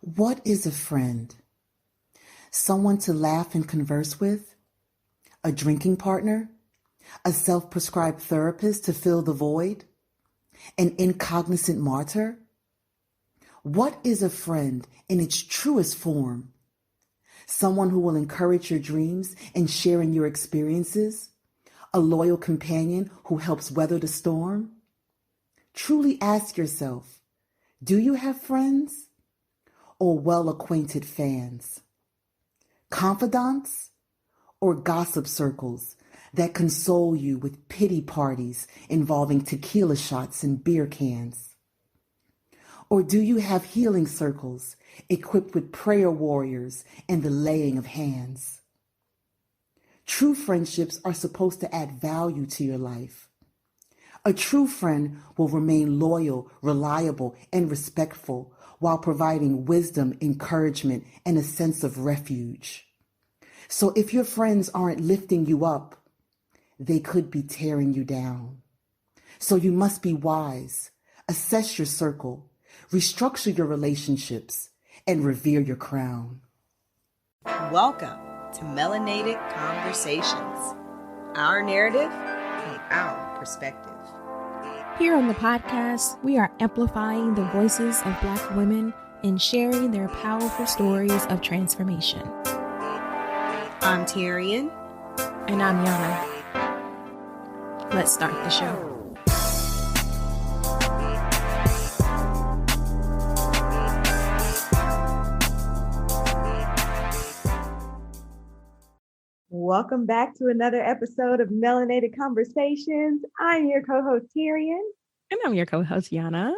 What is a friend? Someone to laugh and converse with? A drinking partner? A self-prescribed therapist to fill the void? An incognizant martyr? What is a friend in its truest form? Someone who will encourage your dreams and share in your experiences? A loyal companion who helps weather the storm? Truly ask yourself, do you have friends or well-acquainted fans? Confidants or gossip circles that console you with pity parties involving tequila shots and beer cans? Or do you have healing circles equipped with prayer warriors and the laying of hands? True friendships are supposed to add value to your life. A true friend will remain loyal, reliable, and respectful while providing wisdom, encouragement, and a sense of refuge. So if your friends aren't lifting you up, they could be tearing you down. So you must be wise, assess your circle, restructure your relationships, and revere your crown. Welcome to Melanated Conversations, our narrative from our perspective. Here on the podcast, we are amplifying the voices of Black women and sharing their powerful stories of transformation. I'm Tyrion. And I'm Yana. Let's start the show. Welcome back to another episode of Melanated Conversations. I'm your co-host Tyrion. And I'm your co-host Yana.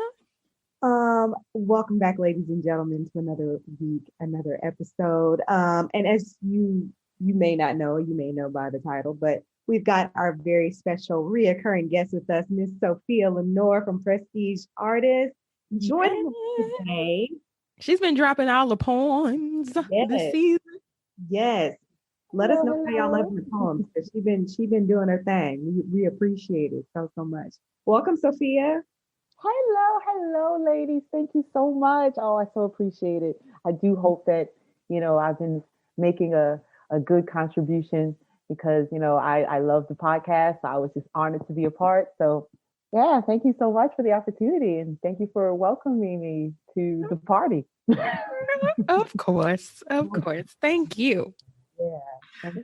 Welcome back, ladies and gentlemen, to another week, another episode. And as you may not know, you may know by the title, but we've got our very special reoccurring guest with us, Miss Sophia Lenore from Prestige Artists, joining us today. She's been dropping all the poems this season. Yes. Let us know how y'all love her poems, because she been doing her thing. We appreciate it so much. Welcome, Sophia. Hello, ladies. Thank you so much. Oh, I so appreciate it. I do hope that, I've been making a good contribution because, I love the podcast. So I was just honored to be a part. So yeah, thank you so much for the opportunity. And thank you for welcoming me to the party. Of course. Thank you. Yeah. Thank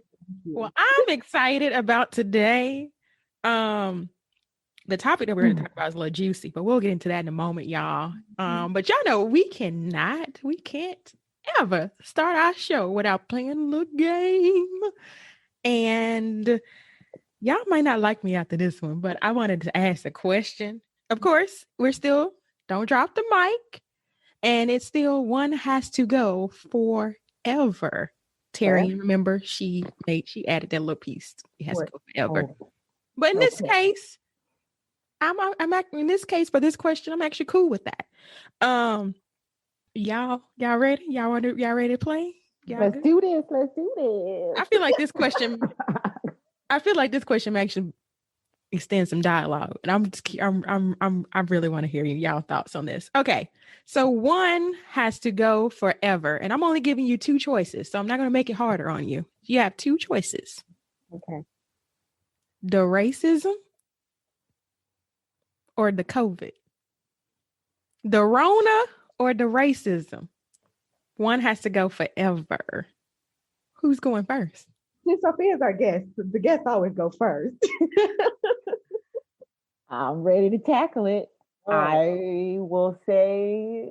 you. Well, I'm excited about today. The topic that we're going to talk about is a little juicy, but we'll get into that in a moment, y'all. But y'all know we can't ever start our show without playing a little game. And y'all might not like me after this one, but I wanted to ask a question. Of course, we're still, don't drop the mic. And it's still one has to go forever. Terry, remember she added that little piece. It has to go forever. But in this case, in this case for this question, I'm actually cool with that. Y'all ready? Y'all ready to play? Let's do this. I feel like this question actually extends some dialogue, and I really want to hear y'all thoughts on this. Okay, so one has to go forever, and I'm only giving you two choices, so I'm not going to make it harder on you. You have two choices. Okay. The racism or the COVID? The Rona or the racism? One has to go forever. Who's going first? Since Sophia's our guest, the guests always go first. I'm ready to tackle it. Oh. I will say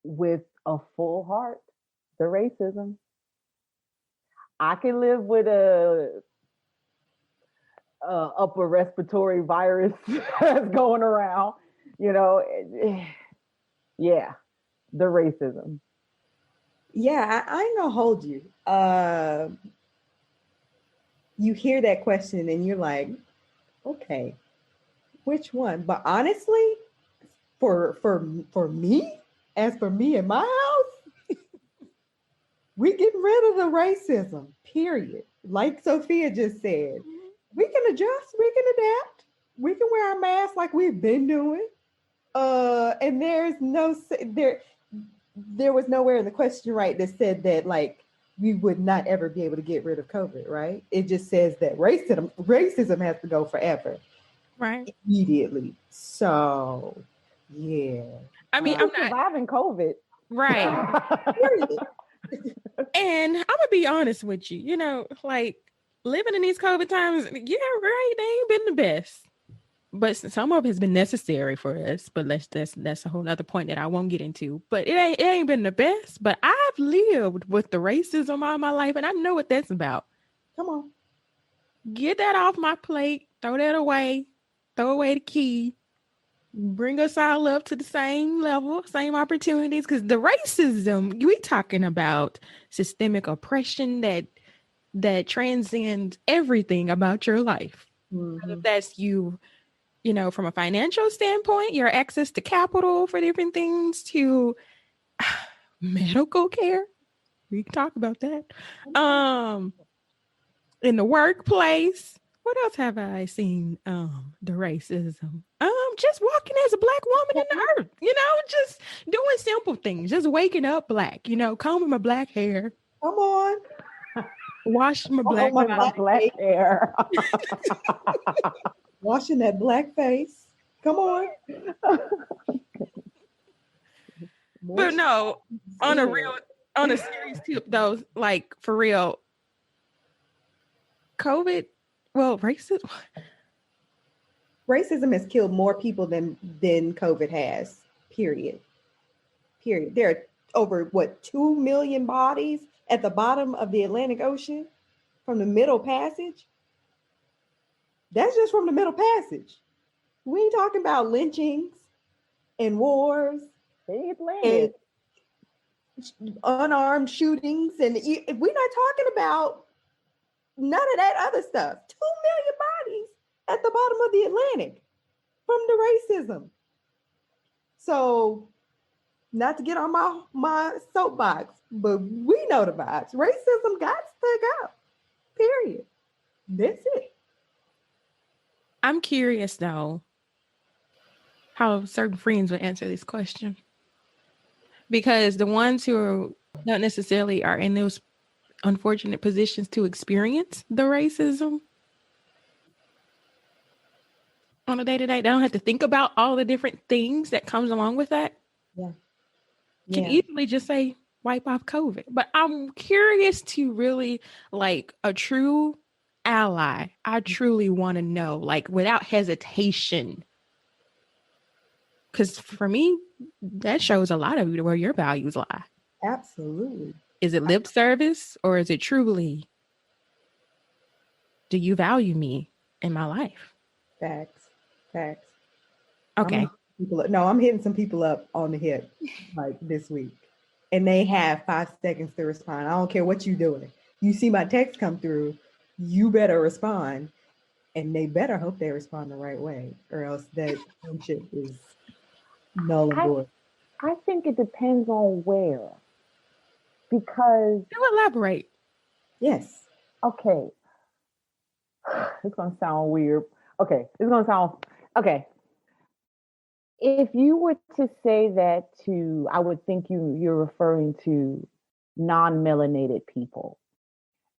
with a full heart, the racism. I can live with a upper respiratory virus that's going around, yeah, the racism. Yeah, I ain't gonna hold you. You hear that question and you're like, okay, which one? But honestly, for me, as for me in my house, we getting rid of the racism, period. Like Sophia just said, we can adjust, we can adapt, we can wear our masks like we've been doing. And there's no there was nowhere in the question, right, that said that like we would not ever be able to get rid of COVID, right? It just says that racism has to go forever, Right. immediately. So, yeah. I mean, I'm not surviving COVID. right. Period. And I'm gonna be honest with you, like living in these COVID times, yeah, right, they ain't been the best. But some of it has been necessary for us. But that's a whole other point that I won't get into. But it ain't been the best. But I've lived with the racism all my life, and I know what that's about. Come on. Get that off my plate, throw that away, throw away the key, bring us all up to the same level, same opportunities. Because the racism, we talking about systemic oppression that transcends everything about your life. Mm-hmm. If that's you from a financial standpoint, your access to capital for different things, to medical care. We can talk about that. In the workplace. What else have I seen? The racism. Just walking as a Black woman in the earth, just doing simple things, just waking up Black, combing my Black hair. Come on. Wash my Black, black hair. Washing that Black face. Come on. But no, on a serious tip though, like for real, COVID, racism has killed more people than COVID has. Period. There are over 2 million bodies at the bottom of the Atlantic Ocean from the Middle Passage. That's just from the Middle Passage. We ain't talking about lynchings and wars and unarmed shootings, and we're not talking about none of that other stuff. 2 million bodies at the bottom of the Atlantic from the racism. So, not to get on my soapbox, but we know the vibes. Racism got to go. Period. That's it. I'm curious though how certain friends would answer this question, because the ones who are not necessarily are in those unfortunate positions to experience the racism on a day-to-day, they don't have to think about all the different things that comes along with that. Can easily just say wipe off COVID. But I'm curious to really, like, a true ally, I truly want to know, like, without hesitation, because for me that shows a lot of where your values lie. Absolutely. Is it lip service, or is it truly, do you value me in my life? Facts. Okay. I'm hitting some people up on the hip like this week, and they have 5 seconds to respond. I don't care what you're doing. You see my text come through, you better respond, and they better hope they respond the right way, or else that friendship is null and void. I think it depends on where, because Do elaborate. Yes. Okay. It's gonna sound weird. Okay, if you were to say that I would think you're referring to non-melanated people.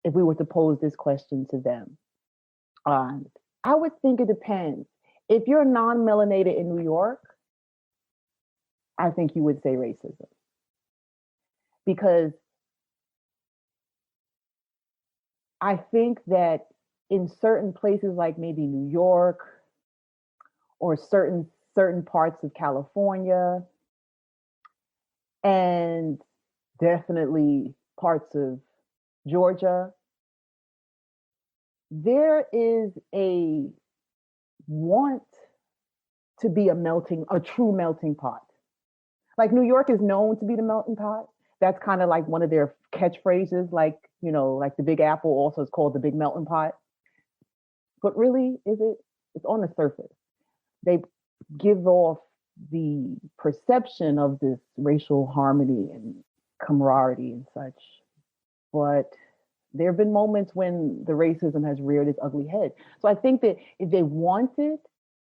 If we were to pose this question to them, I would think it depends. If you're non-melanated in New York, I think you would say racism, because I think that in certain places, like maybe New York or certain parts of California, and definitely parts of Georgia, there is a want to be a true melting pot. Like New York is known to be the melting pot. That's kind of like one of their catchphrases, like the Big Apple also is called the Big Melting Pot. But really, is it? It's on the surface. They give off the perception of this racial harmony and camaraderie and such. But there have been moments when the racism has reared its ugly head. So I think that if they want it,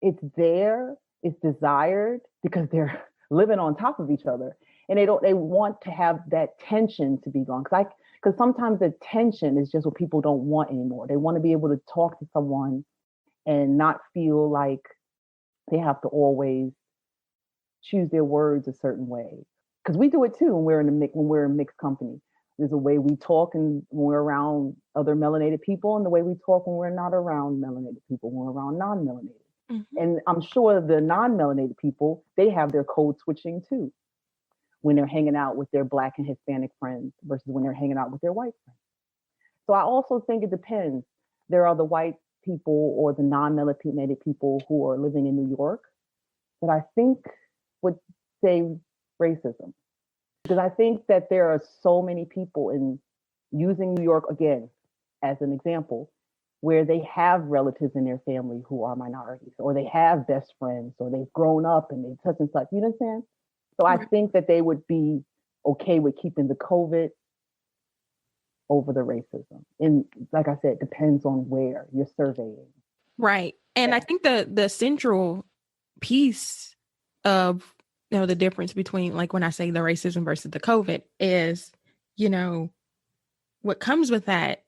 it's there, it's desired, because they're living on top of each other. And they want to have that tension to be gone. Because sometimes the tension is just what people don't want anymore. They want to be able to talk to someone and not feel like they have to always choose their words a certain way. Because we do it too when we're in mixed company. There's a way we talk and when we're around other melanated people, and the way we talk when we're not around melanated people, when we're around non-melanated. Mm-hmm. And I'm sure the non-melanated people, they have their code switching too, when they're hanging out with their Black and Hispanic friends versus when they're hanging out with their white friends. So I also think it depends. There are the white people or the non-melanated people who are living in New York that I think would say racism. Because I think that there are so many people in using New York again as an example, where they have relatives in their family who are minorities, or they have best friends, or they've grown up and they such and such. You know what I'm saying? So I think that they would be okay with keeping the COVID over the racism. And like I said, it depends on where you're surveying. Right. And I think the central piece of the difference between, like, when I say the racism versus the COVID is, what comes with that,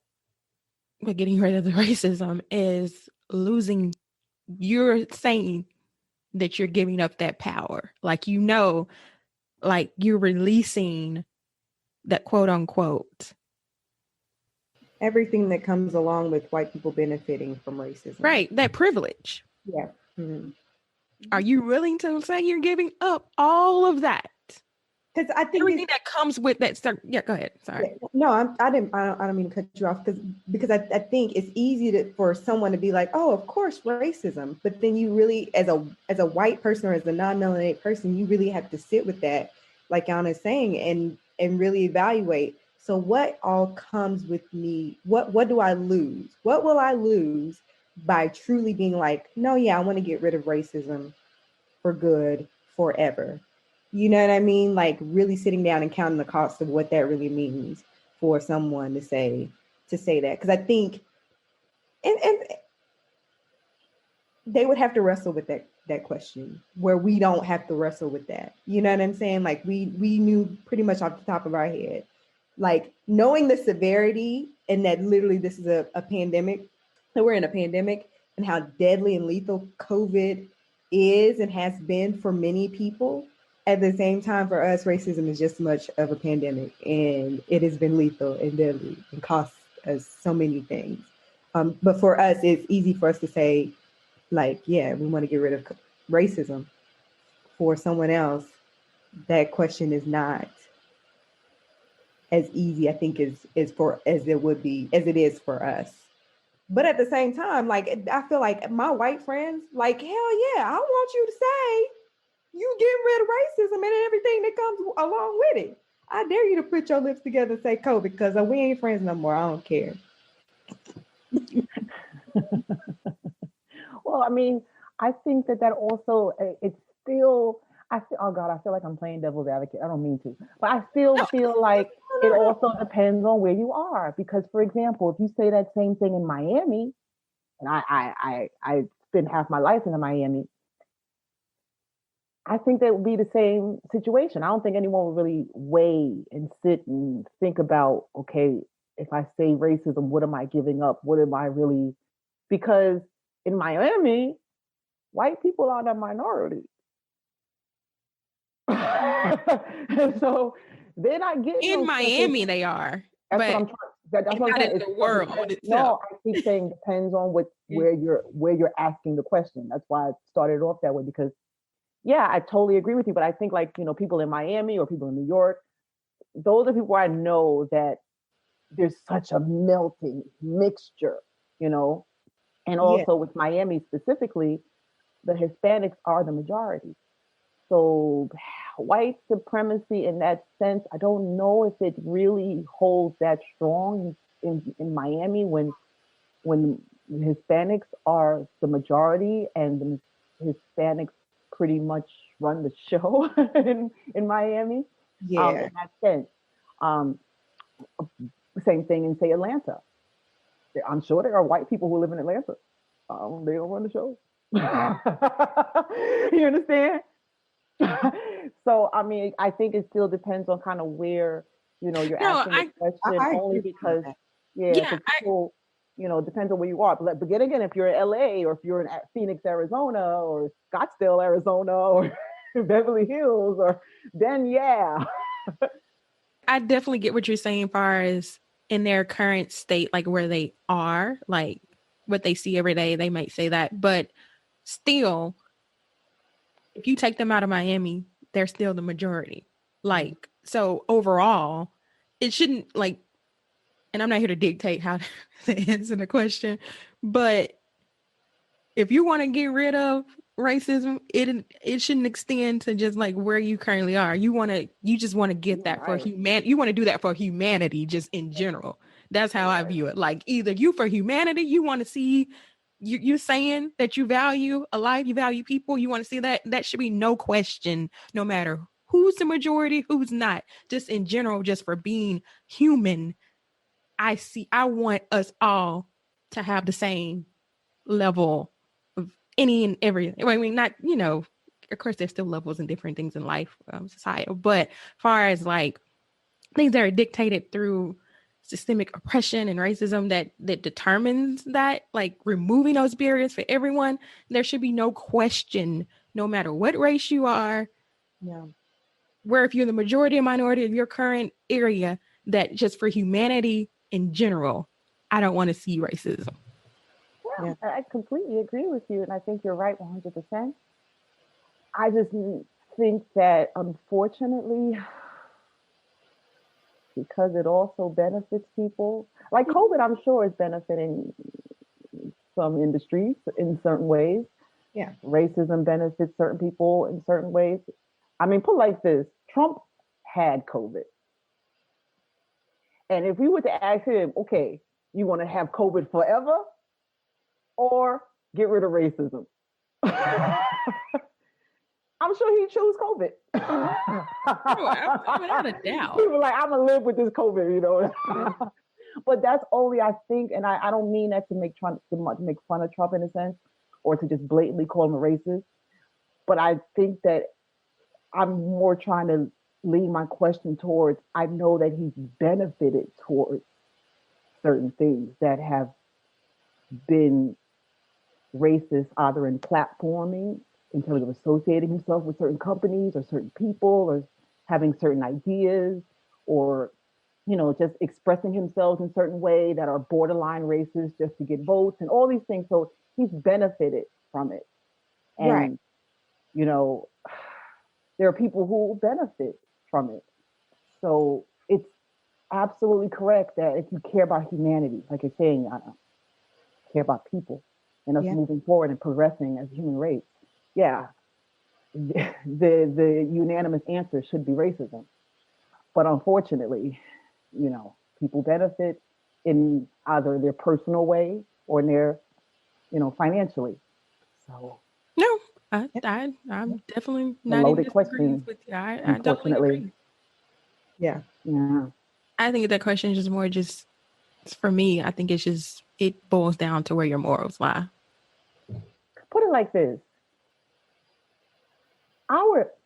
with getting rid of the racism, is losing, you're saying that you're giving up that power. Like, like you're releasing that quote unquote. Everything that comes along with white people benefiting from racism. Right. That privilege. Yeah. Mm-hmm. Are you willing to say you're giving up all of that? Because I think everything that comes with that. Yeah, go ahead. Sorry. Yeah, no, I don't mean to cut you off because I think it's easy for someone to be like, oh, of course, racism. But then you really, as a white person or as a non-melanated person, you really have to sit with that, like Anna's saying, and really evaluate. So what all comes with me? What do I lose? What will I lose by truly being like, no, yeah, I want to get rid of racism for good forever? You know what I mean? Like really sitting down and counting the cost of what that really means for someone to say that. Because I think, and they would have to wrestle with that question where we don't have to wrestle with that. You know what I'm saying? Like we knew pretty much off the top of our head, like knowing the severity and that literally this is a pandemic, that we're in a pandemic, and how deadly and lethal COVID is and has been for many people. At the same time, for us, racism is just as much of a pandemic, and it has been lethal and deadly and cost us so many things. But for us, it's easy for us to say, like, yeah, we want to get rid of racism. For someone else, that question is not as easy, I think, as it is for us. But at the same time, like, I feel like my white friends, like, hell yeah, I want you to say you get rid of racism and everything that comes along with it. I dare you to put your lips together and say COVID, because we ain't friends no more. I don't care. Well, I mean, I think that also, it's still, oh God, I feel like I'm playing devil's advocate. I don't mean to, but I still feel like it also depends on where you are. Because, for example, if you say that same thing in Miami, and I spent half my life in Miami, I think that would be the same situation. I don't think anyone would really weigh and sit and think about, okay, if I say racism, what am I giving up? What am I really? Because in Miami, white people are the minority. And so they're not getting in Miami, they are. That's what I'm trying. That's what I'm saying. In the world itself. No, I keep saying depends on where you're asking the question. That's why I started off that way, because yeah, I totally agree with you. But I think, like, people in Miami or people in New York, those are people I know that there's such a melting mixture, and also with Miami specifically, the Hispanics are the majority. So white supremacy in that sense, I don't know if it really holds that strong in Miami when Hispanics are the majority and the Hispanics pretty much run the show in Miami. Yeah. In that sense. Same thing in, say, Atlanta. I'm sure there are white people who live in Atlanta. They don't run the show. You understand? So I mean, I think it still depends on kind of where, you're No, asking the question, I only agree with you on because, that. yeah, yeah, because people, it depends on where you are. But again, if you're in LA, or if you're in Phoenix, Arizona, or Scottsdale, Arizona, or Beverly Hills, or then yeah. I definitely get what you're saying, far as in their current state, like where they are, like what they see every day, they might say that. But still, if you take them out of Miami, they're still the majority. Like, so overall, it shouldn't like, and I'm not here to dictate how to answer the question, but if you want to get rid of racism, it shouldn't extend to just like where you currently are. You just want to get that for Right. you want to do that for humanity just in general. That's how I view it. Like either you for humanity, you want to see you're saying that you value a life, you value people, you want to see that should be no question, no matter who's the majority, who's not. Just in general, just for being human, I want us all to have the same level of any and every. I mean, not, of course, there's still levels and different things in life, societal, but far as like things that are dictated through systemic oppression and racism that determines that, like removing those barriers for everyone, there should be no question, no matter what race you are, Yeah. where if you're the majority or minority of your current area, that just for humanity in general, I don't want to see racism. Yeah, I completely agree with you, and I think you're right 100%. I just think that unfortunately, because it also benefits people, like COVID, I'm sure is benefiting some industries in certain ways. Yeah. Racism benefits certain people in certain ways. I mean, put like this: Trump had COVID, and if we were to ask him, okay, you want to have COVID forever, or get rid of racism? I'm sure he'd choose COVID. Without a doubt. People like, I'm gonna live with this COVID, But that's only, I think, and I don't mean that to make fun of Trump in a sense, or to just blatantly call him a racist. But I think that I'm more trying to lean my question towards, I know that he's benefited towards certain things that have been racist, either in platforming, in terms of associating himself with certain companies or certain people, or having certain ideas, or just expressing himself in certain way that are borderline racist just to get votes and all these things. So he's benefited from it. And, Right. There are people who benefit from it. So it's absolutely correct that if you care about humanity, like you're saying, care about people and us moving forward and progressing as a human race, yeah, the unanimous answer should be racism. But unfortunately, people benefit in either their personal way or in their, financially. So No, I'm definitely a not in loaded disagreement question, with you. I definitely unfortunately. agree. Yeah. Yeah. I think that question is just more just for me. I think it boils down to where your morals lie. Put it like this.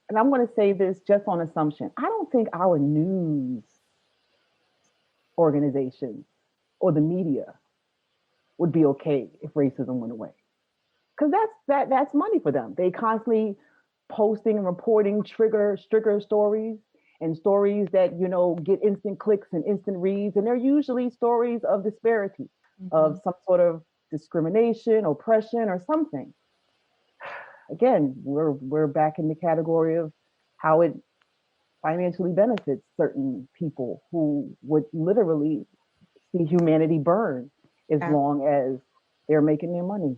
And I'm going to say this just on assumption, I don't think our news organizations or the media would be okay if racism went away. Because that's money for them. They constantly posting and reporting trigger stories, and stories that get instant clicks and instant reads, and they're usually stories of disparity, of some sort of discrimination, oppression, or something. Again, we're back in the category of how it financially benefits certain people who would literally see humanity burn as long as they're making their money.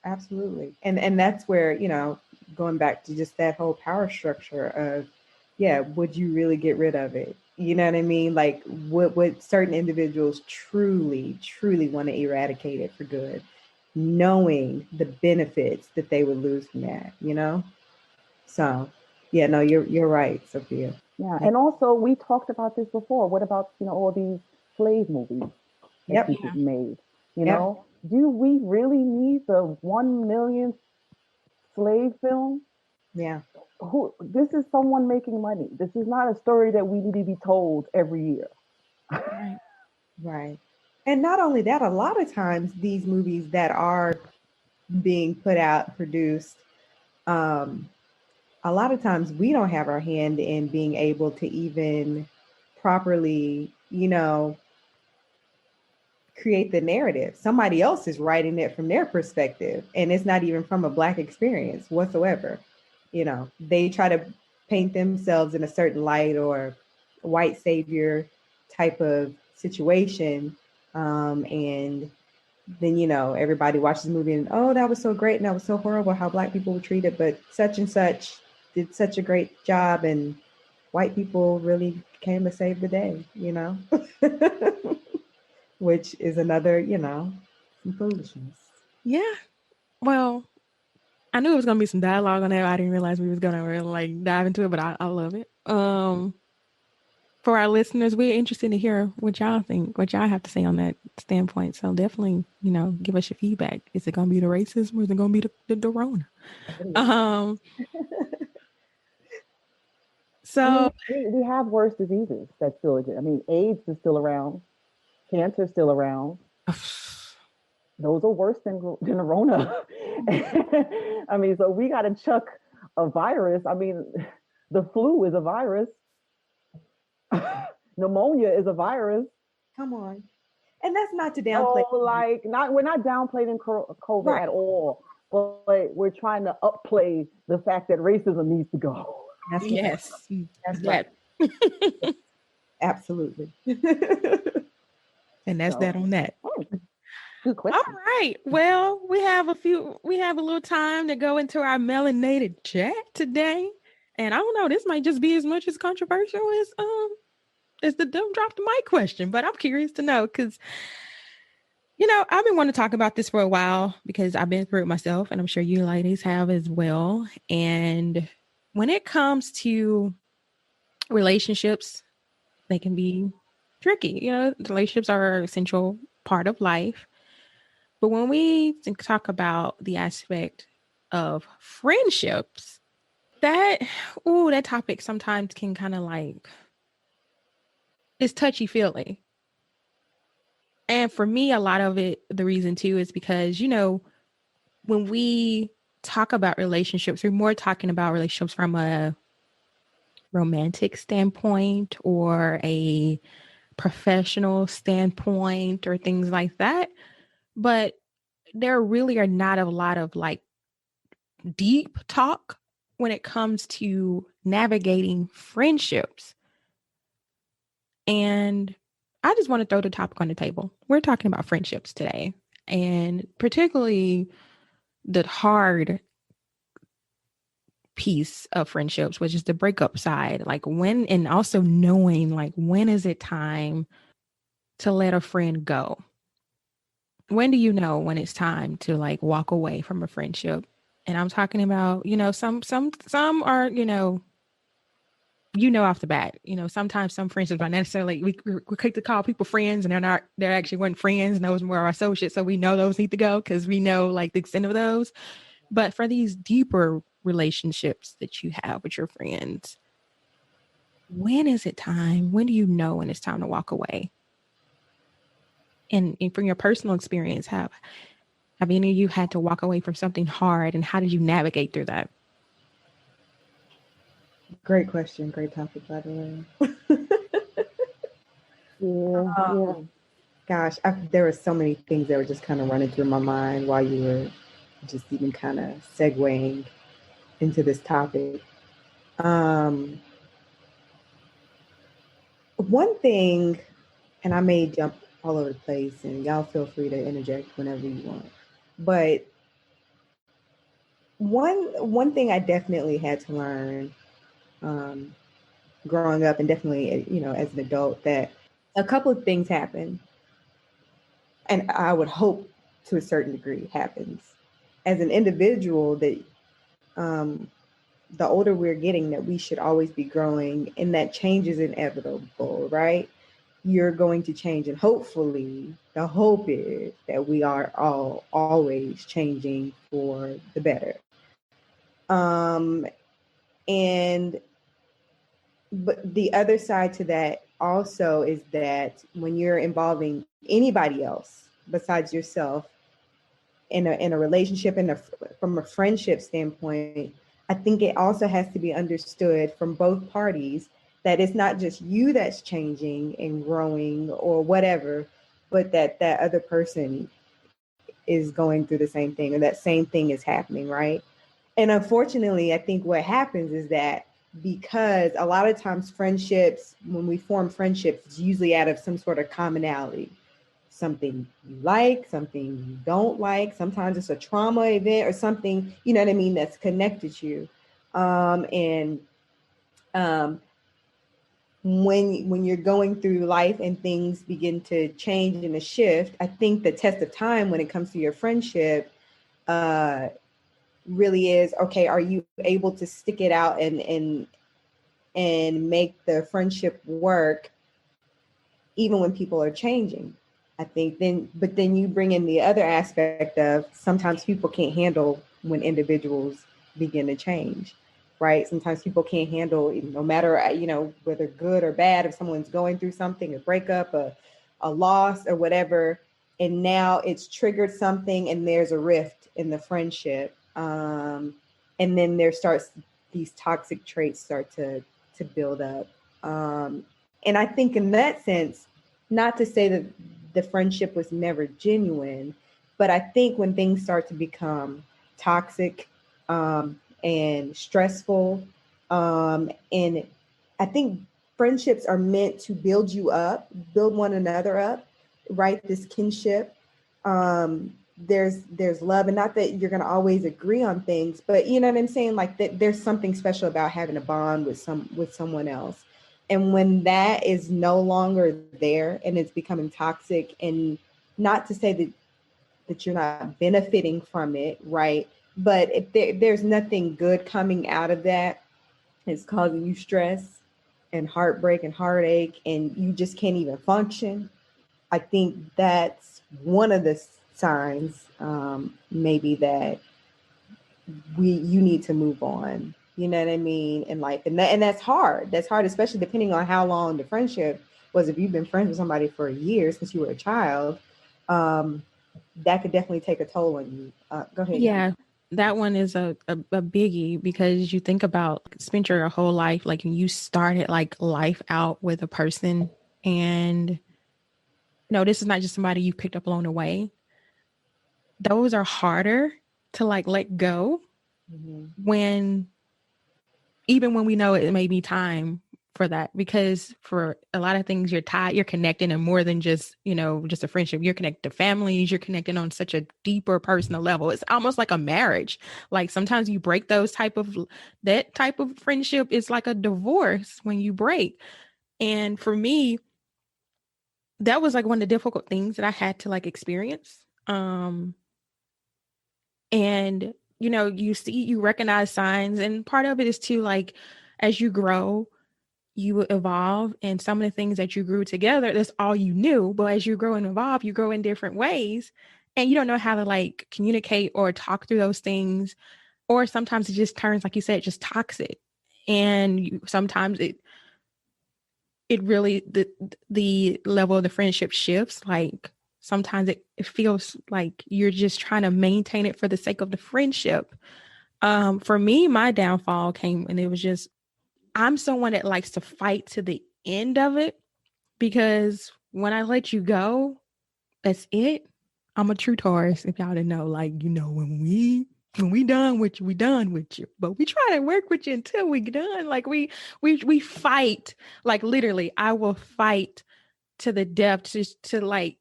Absolutely. And that's where, going back to just that whole power structure of, would you really get rid of it? You know what I mean? Like, would certain individuals truly, truly want to eradicate it for good, knowing the benefits that they would lose from that, So, no, you're right, Sophia. Yeah, and also we talked about this before. What about all these slave movies that people made? Do we really need the 1 millionth slave film? Yeah. This is someone making money. This is not a story that we need to be told every year. Right. Right. And not only that, a lot of times these movies that are being put out, produced, um, a lot of times we don't have our hand in being able to even properly, create the narrative. Somebody else is writing it from their perspective, and it's not even from a Black experience whatsoever. They try to paint themselves in a certain light or white savior type of situation. And then, everybody watches the movie and, oh, that was so great. And that was so horrible how Black people were treated. But such and such did such a great job. And white people really came to save the day, which is another, some foolishness. Yeah. Well, I knew it was gonna be some dialogue on that. I didn't realize we was gonna really like dive into it, but I love it. For our listeners, we're interested to hear what y'all think, what y'all have to say on that standpoint. So definitely, give us your feedback. Is it gonna be the racism or is it gonna be the Rona? So we have worse diseases that still exist. I mean, AIDS is still around, cancer is still around. Those are worse than the Rona. I mean, so we got to chuck a virus. I mean, the flu is a virus. Pneumonia is a virus. Come on. And that's not to downplay. We're not downplaying COVID right. at all, but we're trying to upplay the fact that racism needs to go. That's yes. That's right. Absolutely. And that's that on that. Good question. All right. Well, we have a little time to go into our melanated chat today. And I don't know, this might just be as much as controversial as the don't drop the mic question, but I'm curious to know because I've been wanting to talk about this for a while because I've been through it myself, and I'm sure you ladies have as well. And when it comes to relationships, they can be tricky. Relationships are an essential part of life. But when we talk about the aspect of friendships, that topic sometimes can kind of it's touchy-feely. And for me, a lot of it, the reason too, is because, when we talk about relationships, we're more talking about relationships from a romantic standpoint or a professional standpoint or things like that. But there really are not a lot of deep talk when it comes to navigating friendships. And I just want to throw the topic on the table. We're talking about friendships today, and particularly the hard piece of friendships, which is the breakup side. And also knowing when is it time to let a friend go? When do you know when it's time to walk away from a friendship? And I'm talking about, some are, off the bat, sometimes some friendships are necessarily, we're quick to call people friends and they're actually weren't friends and those were our associates. So we know those need to go because we know the extent of those. But for these deeper relationships that you have with your friends, when is it time? When do you know when it's time to walk away? And from your personal experience, have any of you had to walk away from something hard, and how did you navigate through that? Great question. Great topic, by the way. Gosh, there were so many things that were just kind of running through my mind while you were just even kind of segueing into this topic. One thing, and I may jump all over the place, and y'all feel free to interject whenever you want. But one thing I definitely had to learn growing up, and definitely as an adult, that a couple of things happen, and I would hope to a certain degree happens as an individual, that the older we're getting, that we should always be growing, and that change is inevitable, right? You're going to change, and hopefully the hope is that we are all always changing for the better. But the other side to that also is that when you're involving anybody else besides yourself in a relationship, from a friendship standpoint, I think it also has to be understood from both parties that it's not just you that's changing and growing or whatever, but that other person is going through the same thing, or that same thing is happening, right? And unfortunately, I think what happens is that because a lot of times friendships, when we form friendships, it's usually out of some sort of commonality, something you like, something you don't like. Sometimes it's a trauma event or something, you know what I mean, that's connected you. And when you're going through life and things begin to change and to shift, I think the test of time when it comes to your friendship really is, okay, are you able to stick it out and make the friendship work even when people are changing? I think then you bring in the other aspect of sometimes people can't handle when individuals begin to change, right? Sometimes people can't handle, no matter, whether good or bad, if someone's going through something, a breakup, a loss or whatever, and now it's triggered something and there's a rift in the friendship. And then these toxic traits start to build up. And I think in that sense, not to say that the friendship was never genuine, but I think when things start to become toxic and stressful, and I think friendships are meant to build you up, build one another up, right? This kinship. There's love, and not that you're going to always agree on things, but you know what I'm saying? Like that there's something special about having a bond with someone else. And when that is no longer there and it's becoming toxic, and not to say that you're not benefiting from it, right? But if there's nothing good coming out of that, it's causing you stress and heartbreak and heartache, and you just can't even function. I think that's one of the signs, maybe, that you need to move on. You know what I mean? In life. And that's hard. That's hard, especially depending on how long the friendship was. If you've been friends with somebody for years since you were a child, that could definitely take a toll on you. Go ahead. Yeah, that one is a biggie, because you think about spent your whole life, like when you started like life out with a person, and no, this is not just somebody you picked up along the way. Those are harder to like let go when, even when we know it may be time for that, because for a lot of things you're connecting, and more than just, just a friendship, you're connected to families, you're connected on such a deeper personal level. It's almost like a marriage. Like sometimes you break that type of friendship. It's like a divorce when you break. And for me, that was like one of the difficult things that I had to like experience. And you recognize signs, and part of it is too, like, as you grow, you evolve, and some of the things that you grew together, that's all you knew. But as you grow and evolve, you grow in different ways, and you don't know how to like communicate or talk through those things. Or sometimes it just turns, like you said, just toxic. And sometimes it really, the level of the friendship shifts. Like sometimes it feels like you're just trying to maintain it for the sake of the friendship. For me, my downfall came, and it was just, I'm someone that likes to fight to the end of it, because when I let you go, that's it. I'm a true Taurus, if y'all didn't know. Like, when we done with you, we done with you. But we try to work with you until we done. Like we fight. Like literally, I will fight to the depth to like,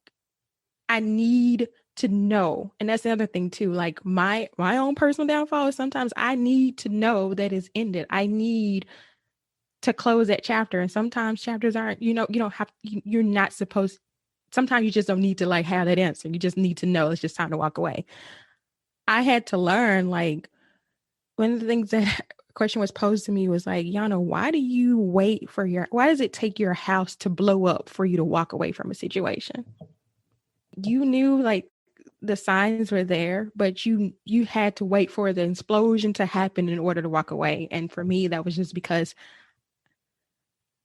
I need to know. And that's the other thing too. Like my own personal downfall is sometimes I need to know that it's ended. I need to close that chapter. And sometimes chapters aren't, you don't have, you're not supposed, sometimes you just don't need to like have that answer. You just need to know it's just time to walk away. I had to learn, like, one of the things that question was posed to me was like, Yana, why does it take your house to blow up for you to walk away from a situation? You knew like the signs were there, but you had to wait for the explosion to happen in order to walk away. And for me, that was just because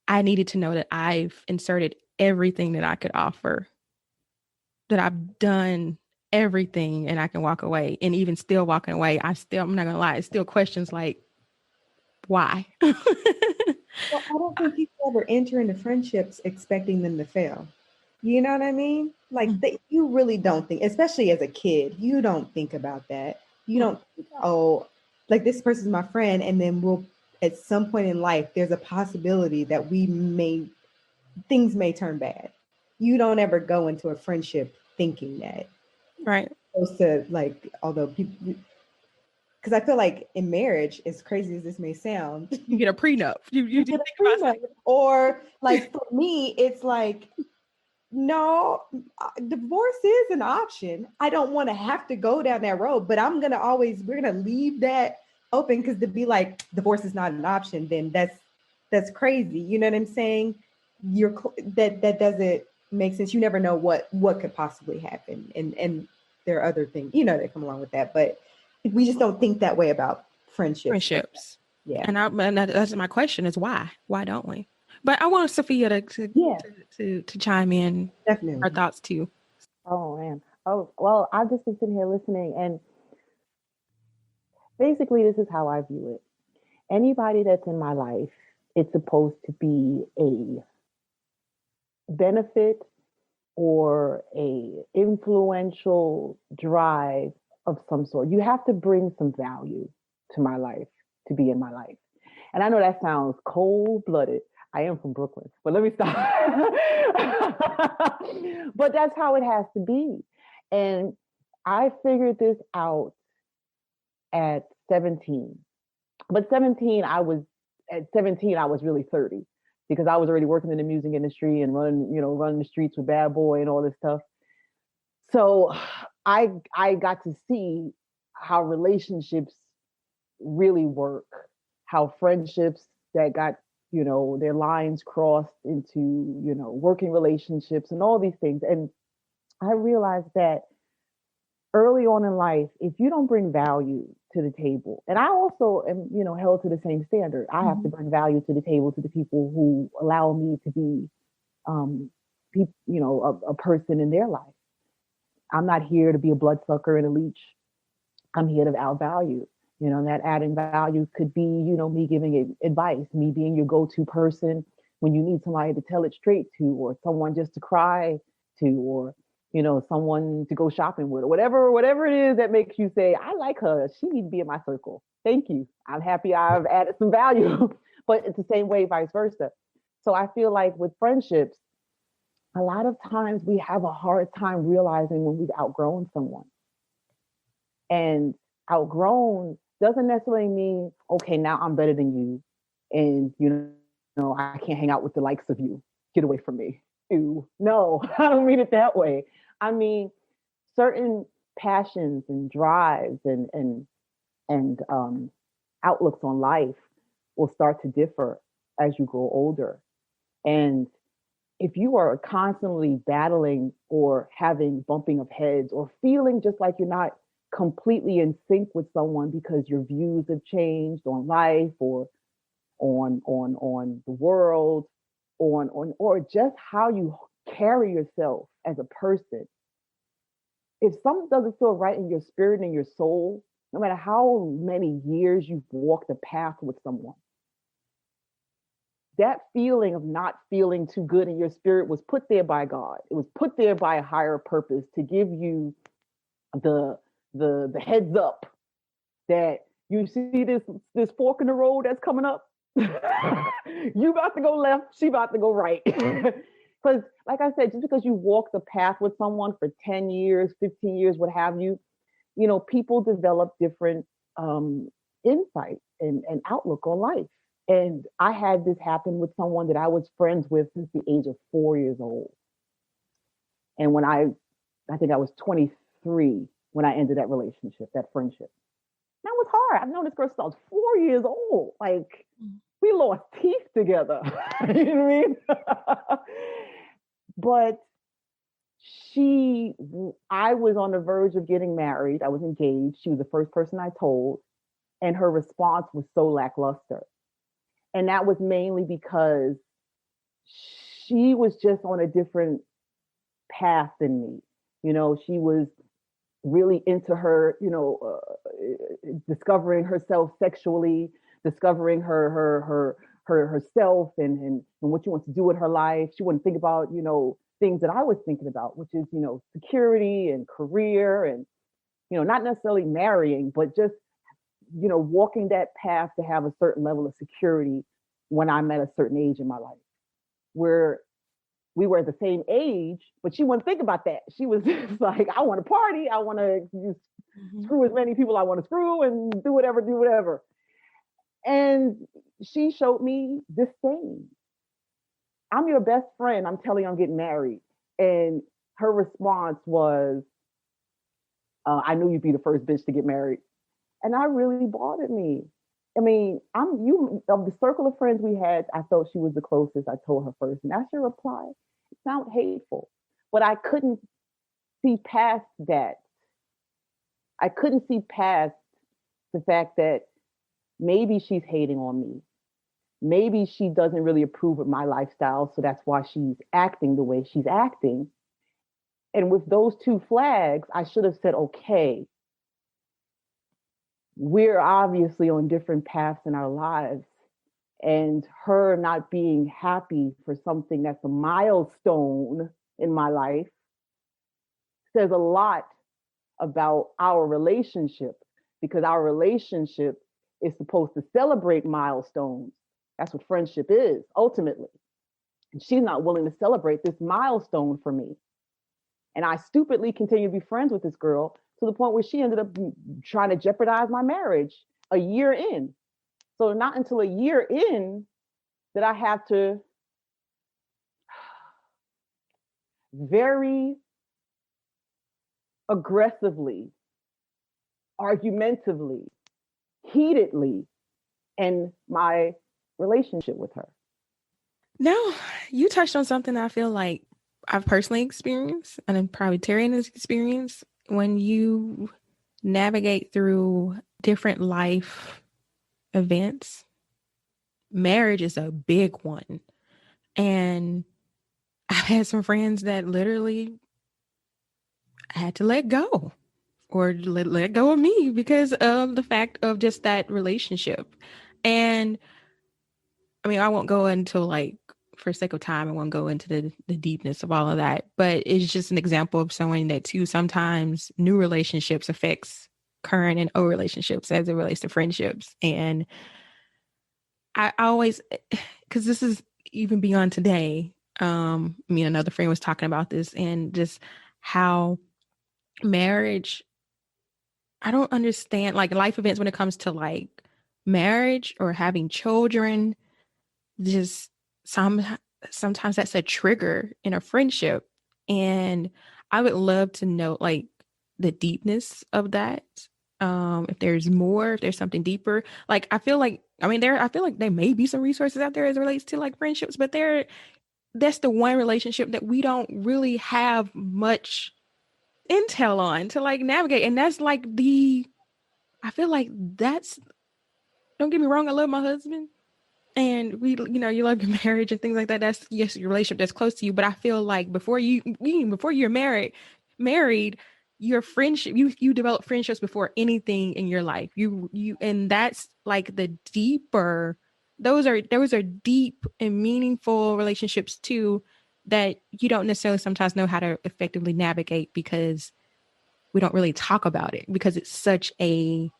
I needed to know that I've inserted everything that I could offer, that I've done everything, and I can walk away. And even still walking away, I'm not gonna lie, it's still questions like, why? Well, I don't think people ever enter into friendships expecting them to fail. You know what I mean? Like you really don't think, especially as a kid, you don't think about that. You don't think, oh, like this person's my friend, and then we'll at some point in life, there's a possibility that things may turn bad. You don't ever go into a friendship thinking that. Right. Supposed to, like, although people, because I feel like in marriage, as crazy as this may sound, you get a prenup. You get a prenup. Or like for me, it's like, no, divorce is an option. I don't want to have to go down that road, but we're gonna leave that open, because to be like divorce is not an option, then that's crazy. You know what I'm saying? That doesn't make sense. You never know what could possibly happen, and there are other things, that come along with that, but we just don't think that way about friendships. Yeah. And that's my question is why don't we? But I want Sophia to chime in. Definitely. Her thoughts too. Oh man. Oh well, I've just been sitting here listening, and basically this is how I view it. Anybody that's in my life, it's supposed to be a benefit or a influential drive of some sort. You have to bring some value to my life to be in my life. And I know that sounds cold-blooded. I am from Brooklyn, but let me stop. But that's how it has to be. And I figured this out at 17. But at 17, I was really 30, because I was already working in the music industry and running the streets with Bad Boy and all this stuff. So I got to see how relationships really work, how friendships that got, their lines crossed into, working relationships and all these things. And I realized that early on in life, if you don't bring value to the table, and I also am, held to the same standard, I have to bring value to the table to the people who allow me to be, a person in their life. I'm not here to be a bloodsucker and a leech. I'm here to add value. And that adding value could be, me giving advice, me being your go-to person when you need somebody to tell it straight to, or someone just to cry to, or, someone to go shopping with, or whatever it is that makes you say, I like her. She needs to be in my circle. Thank you. I'm happy I've added some value. But it's the same way, vice versa. So I feel like with friendships, a lot of times we have a hard time realizing when we've outgrown someone. And outgrown doesn't necessarily mean, okay, now I'm better than you, and I can't hang out with the likes of you. Get away from me. Ew. No, I don't mean it that way. I mean, certain passions and drives and outlooks on life will start to differ as you grow older. And if you are constantly battling or having bumping of heads or feeling just like you're not completely in sync with someone because your views have changed on life or on the world, or just how you carry yourself as a person. If something doesn't feel right in your spirit and your soul, no matter how many years you've walked a path with someone, that feeling of not feeling too good in your spirit was put there by God. It was put there by a higher purpose to give you the heads up that you see this fork in the road that's coming up. You about to go left, she about to go right. Because like I said, just because you walk the path with someone for 10 years, 15 years, what have you, people develop different insight and outlook on life. And I had this happen with someone that I was friends with since the age of 4 years old. And when I think I was 23 when I ended that relationship, that friendship. That was hard. I've known this girl since I was 4 years old. Like, we lost teeth together. You know what I mean? But I was on the verge of getting married. I was engaged. She was the first person I told, and her response was so lackluster. And that was mainly because she was just on a different path than me. She was really into her, discovering herself sexually, discovering herself and what she wants to do with her life. She wouldn't think about, things that I was thinking about, which is, security and career and, not necessarily marrying, but just, walking that path to have a certain level of security when I'm at a certain age in my life, where we were at the same age, but she wouldn't think about that. She was just like, I want to party. I want to screw as many people I want to screw and do whatever. And she showed me disdain. I'm your best friend. I'm telling you I'm getting married. And her response was, I knew you'd be the first bitch to get married. And that really bothered me. I mean, of the circle of friends we had, I felt she was the closest. I told her first. And that's your reply. It sounded hateful. But I couldn't see past that. I couldn't see past the fact that maybe she's hating on me. Maybe she doesn't really approve of my lifestyle, so that's why she's acting the way she's acting. And with those two flags, I should have said, okay, we're obviously on different paths in our lives. And her not being happy for something that's a milestone in my life says a lot about our relationship, because our relationship is supposed to celebrate milestones. That's what friendship is, ultimately. And she's not willing to celebrate this milestone for me. And I stupidly continued to be friends with this girl to the point where she ended up trying to jeopardize my marriage a year in. So not until a year in that I have to very aggressively, argumentatively, heatedly end my relationship with her. No, you touched on something I feel like I've personally experienced, and then probably Terry has experienced, when you navigate through different life events. Marriage is a big one. And I've had some friends that literally had to let go or let go of me because of the fact of just that relationship. And I mean, I won't go into for sake of time, I won't go into the deepness of all of that, but it's just an example of someone that too, sometimes new relationships affects current and old relationships as it relates to friendships. And I always, because this is even beyond today, me and another friend was talking about this and just how marriage, I don't understand life events when it comes to marriage or having children, just sometimes that's a trigger in a friendship. And I would love to know the deepness of that. If there's more, if there's something deeper, I feel like there may be some resources out there as it relates to friendships, but that's the one relationship that we don't really have much intel on to navigate. And that's I feel like that's, don't get me wrong, I love my husband. And we, you love your marriage and things like that. That's, yes, your relationship that's close to you. But I feel like before you're married, your friendship, you develop friendships before anything in your life. And that's the deeper, those are deep and meaningful relationships too, that you don't necessarily sometimes know how to effectively navigate because we don't really talk about it because it's such a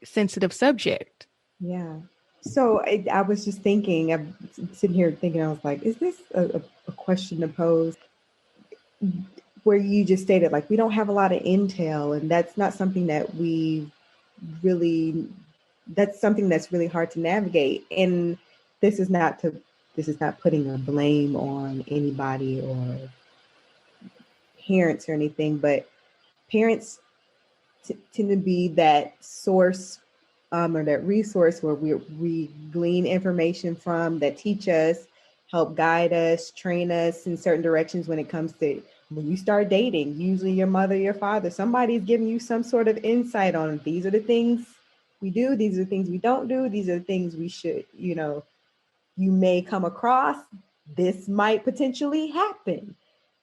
sensitive subject. Yeah. So I was just thinking, I'm sitting here thinking, I was like, is this a question to pose? Where you just stated, we don't have a lot of intel, and that's not something that that's something that's really hard to navigate. And this is not putting a blame on anybody or parents or anything, but parents tend to be that source or that resource where we glean information from, that teach us, help guide us, train us in certain directions when it comes to when you start dating. Usually your mother, your father, somebody's giving you some sort of insight on these are the things we do, these are the things we don't do, these are the things we should, you may come across. This might potentially happen.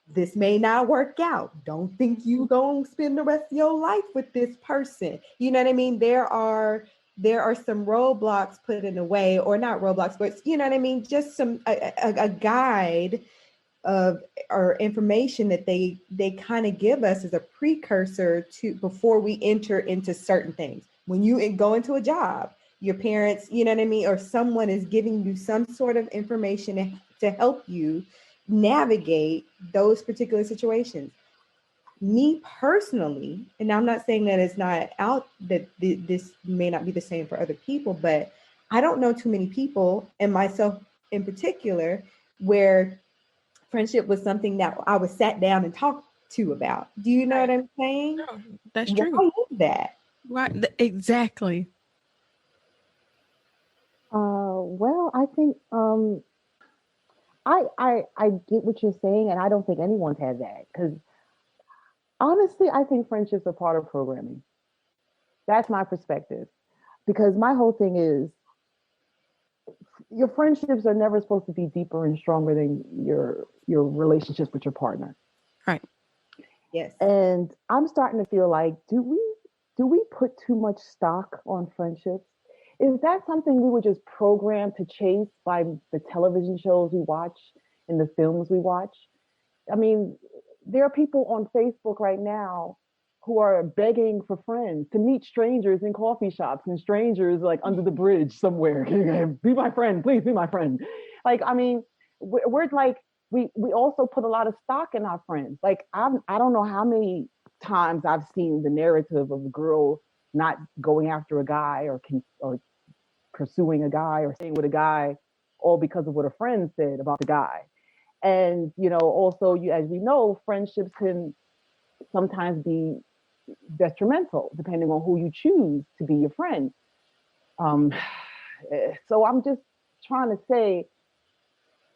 This may not work out. Don't think you gonna spend the rest of your life with this person. You know what I mean? There are some roadblocks put in the way, or not roadblocks, but you know what I mean? Just some a guide of or information that they kind of give us as a precursor to before we enter into certain things. When you go into a job, your parents, you know what I mean, or someone is giving you some sort of information to help you navigate those particular situations. Me personally, and I'm not saying that it's not out, that this may not be the same for other people, but I don't know too many people, and myself in particular, where friendship was something that I was sat down and talked to about. Do you know what I'm saying? No, that's Why true. is that? Right. Exactly. Well, I think I get what you're saying, and I don't think anyone's had that because honestly, I think friendships are part of programming. That's my perspective. Because my whole thing is your friendships are never supposed to be deeper and stronger than your relationships with your partner. Right. Yes. And I'm starting to feel like, do we put too much stock on friendships? Is that something we were just programmed to chase by the television shows we watch and the films we watch? I mean, there are people on Facebook right now who are begging for friends to meet strangers in coffee shops and strangers like under the bridge somewhere. Be my friend, please be my friend. Like, I mean, we're like, we also put a lot of stock in our friends. Like, I don't know how many times I've seen the narrative of a girl not going after a guy or pursuing a guy or staying with a guy all because of what a friend said about the guy. And also, as we know, friendships can sometimes be detrimental depending on who you choose to be your friend. Um, so I'm just trying to say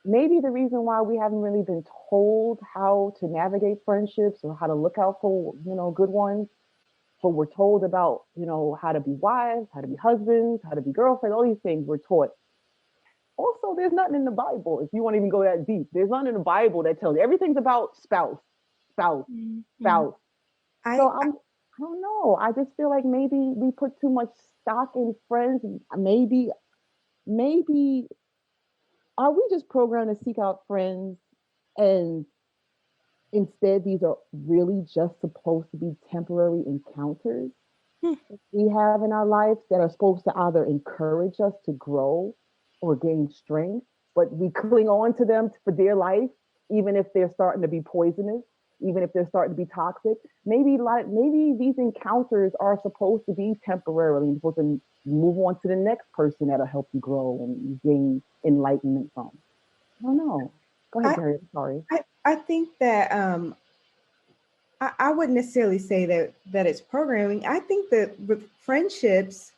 maybe the reason why we haven't really been told how to navigate friendships or how to look out for good ones, but we're told about how to be wives, how to be husbands, how to be girlfriends, all these things we're taught. Also, there's nothing in the Bible, if you want to even go that deep, there's nothing in the Bible that tells you. Everything's about spouse. Mm-hmm. So I don't know. I just feel like maybe we put too much stock in friends. Maybe are we just programmed to seek out friends and instead these are really just supposed to be temporary encounters we have in our lives that are supposed to either encourage us to grow or gain strength, but we cling on to them for dear life, even if they're starting to be poisonous, even if they're starting to be toxic. Maybe these encounters are supposed to be temporarily. You're supposed to move on to the next person that'll help you grow and gain enlightenment from. I don't know. Go ahead, Gary. Sorry. I think that I wouldn't necessarily say that it's programming. I think that friendships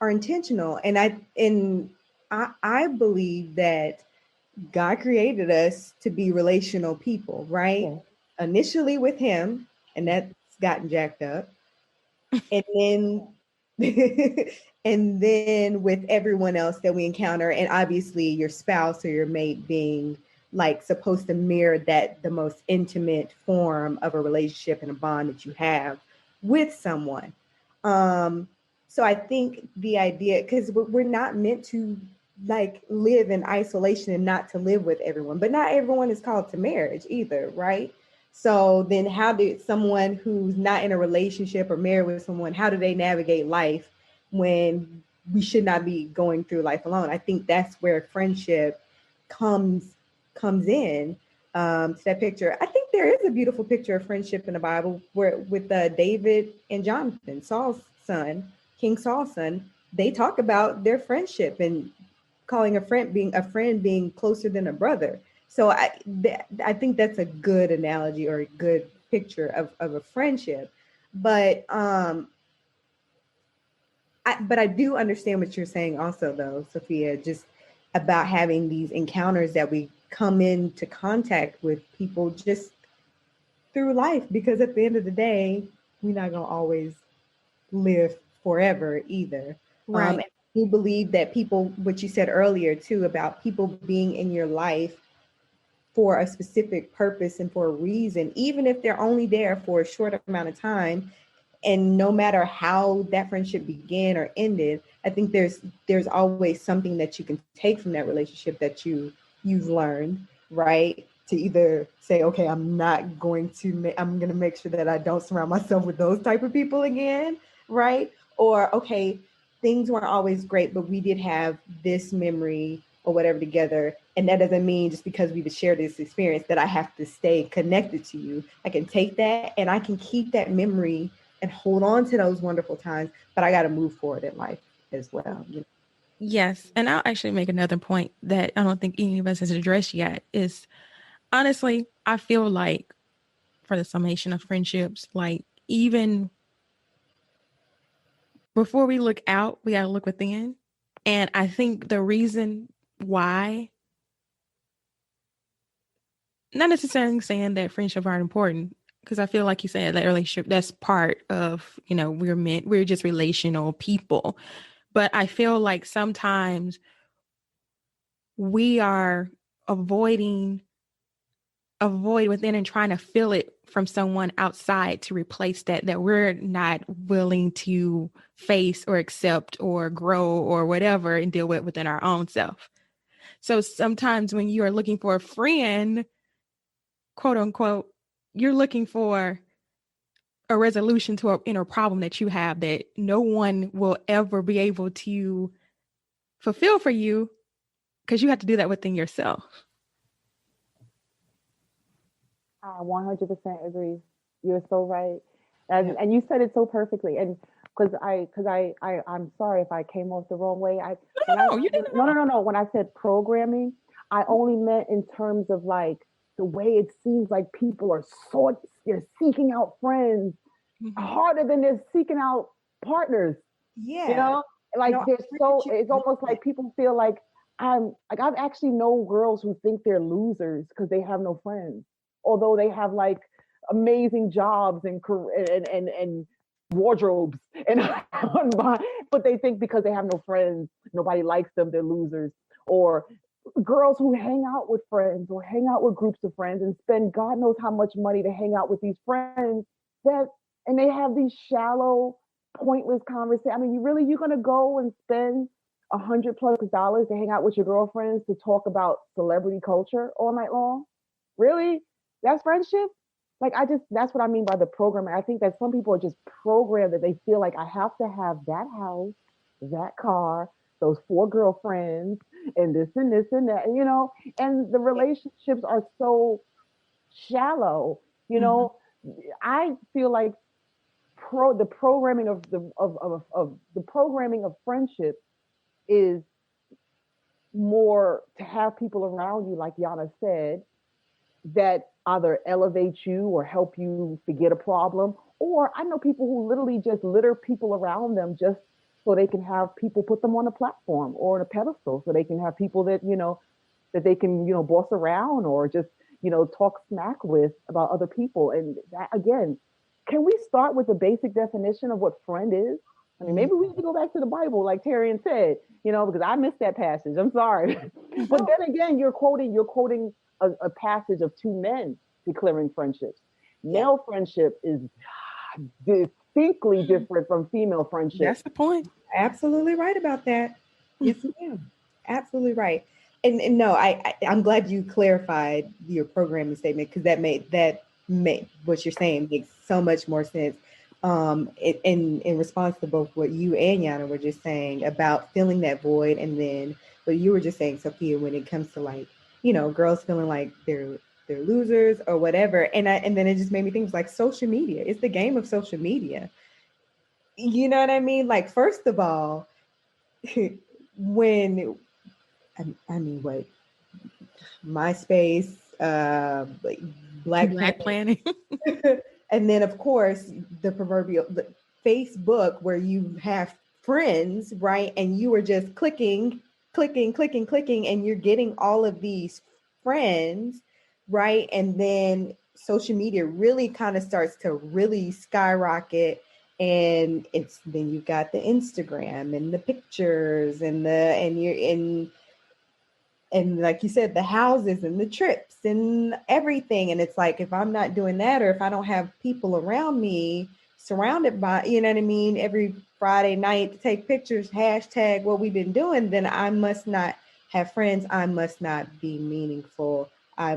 are intentional, and I believe that God created us to be relational people, right? Yeah. Initially with Him, and that's gotten jacked up, and then and then with everyone else that we encounter, and obviously your spouse or your mate being like supposed to mirror that the most intimate form of a relationship and a bond that you have with someone. So I think the idea, because we're not meant to like live in isolation and not to live with everyone, but not everyone is called to marriage either, right? So then how did someone who's not in a relationship or married with someone, how do they navigate life when we should not be going through life alone? I think that's where friendship comes in to that picture. I think there is a beautiful picture of friendship in the Bible where with David and Jonathan, Saul's son, King Saul's son. They talk about their friendship and calling a friend being closer than a brother. So I think that's a good analogy or a good picture of a friendship. But I do understand what you're saying also though, Sophia. Just about having these encounters that we come into contact with people just through life, because at the end of the day, we're not going to always live forever either. Right. You believe that people, what you said earlier too, about people being in your life for a specific purpose and for a reason, even if they're only there for a short amount of time, and no matter how that friendship began or ended, I think there's always something that you can take from that relationship that you've learned, right? To either say, okay, I'm going to make sure that I don't surround myself with those type of people again, right? Or, okay, things weren't always great, but we did have this memory or whatever together. And that doesn't mean just because we've shared this experience that I have to stay connected to you. I can take that and I can keep that memory and hold on to those wonderful times, but I got to move forward in life as well. You know? Yes. And I'll actually make another point that I don't think any of us has addressed yet is, honestly, I feel like for the summation of friendships, like even before we look out, we got to look within. And I think the reason why, not necessarily saying that friendships aren't important, because I feel like you said that relationship, that's part of, we're just relational people. But I feel like sometimes we are avoid within and trying to feel it from someone outside to replace that we're not willing to face or accept or grow or whatever and deal with within our own self. So sometimes when you are looking for a friend, quote unquote, you're looking for a resolution to an inner problem that you have that no one will ever be able to fulfill for you, because you have to do that within yourself. I 100% agree. You're so right. And you said it so perfectly. And I'm sorry if I came off the wrong way. No, you didn't. No. When I said programming, I only meant in terms of like the way it seems like people they're seeking out friends harder than they're seeking out partners. Yeah. You know, like it's almost like people feel like I've actually know girls who think they're losers because they have no friends, although they have like amazing jobs and wardrobes and but they think because they have no friends, nobody likes them, they're losers. Or girls who hang out with friends or hang out with groups of friends and spend God knows how much money to hang out with these friends and they have these shallow, pointless conversations. I mean, you're gonna go and spend $100+ to hang out with your girlfriends to talk about celebrity culture all night long? Really? That's friendship? Like that's what I mean by the programming. I think that some people are just programmed that they feel like I have to have that house, that car, those 4 girlfriends, and this and this and that, and the relationships are so shallow, I feel like the programming of the programming of friendship is more to have people around you, like Yana said, that either elevate you or help you forget a problem. Or I know people who literally just litter people around them just so they can have people put them on a platform or on a pedestal, so they can have people that that they can boss around or just talk smack with about other people. And that, again, can we start with the basic definition of what friend is? I mean, maybe we need to go back to the Bible, like Terrian said, because I missed that passage. I'm sorry. But then again, you're quoting a passage of 2 men declaring friendships. Male friendship is distinctly different from female friendship. That's the point. Absolutely right about that. Yes, ma'am. Absolutely right. And no, I'm glad you clarified your programming statement, because that made what you're saying makes so much more sense. In response to both what you and Yana were just saying about filling that void, and then what you were just saying, Sophia, when it comes to like, girls feeling like they're losers or whatever. And then it just made me think like social media. It's the game of social media. You know what I mean? Like, first of all, when what MySpace, like Black Planet. and then of course the proverbial Facebook, where you have friends, right? And you are just clicking clicking, and you're getting all of these friends, right? And then social media really kind of starts to really skyrocket. And it's then you've got the Instagram and the pictures and you're in, and like you said, the houses and the trips and everything. And it's like, if I'm not doing that, or if I don't have people around me surrounded by, you know what I mean, every Friday night to take pictures, hashtag what we've been doing, then I must not have friends. I must not be meaningful.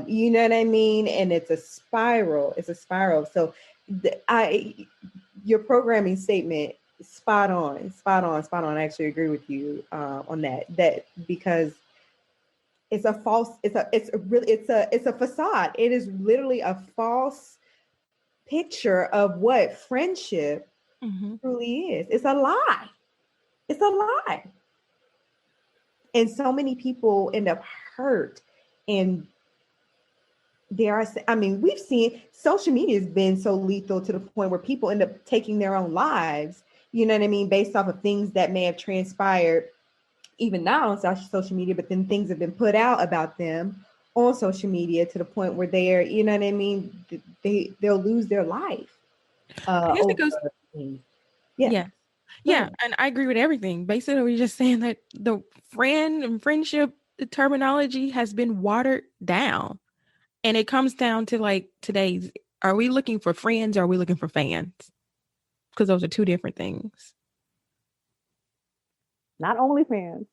You know what I mean? And it's a spiral. It's a spiral. So your programming statement, spot on. I actually agree with you on that because it's a false, it's a facade. It is literally a false picture of what friendship truly is. It's a lie. It's a lie. And so many people end up hurt. And we've seen social media has been so lethal to the point where people end up taking their own lives, you know what I mean, based off of things that may have transpired even now on social media, but then things have been put out about them on social media to the point where they're, you know what I mean, they'll lose their life. I guess it goes. Yeah, and I agree with everything. Basically, we're just saying that the friend and friendship terminology has been watered down, and it comes down to like today's: are we looking for friends or are we looking for fans? Because those are two different things. Not only fans.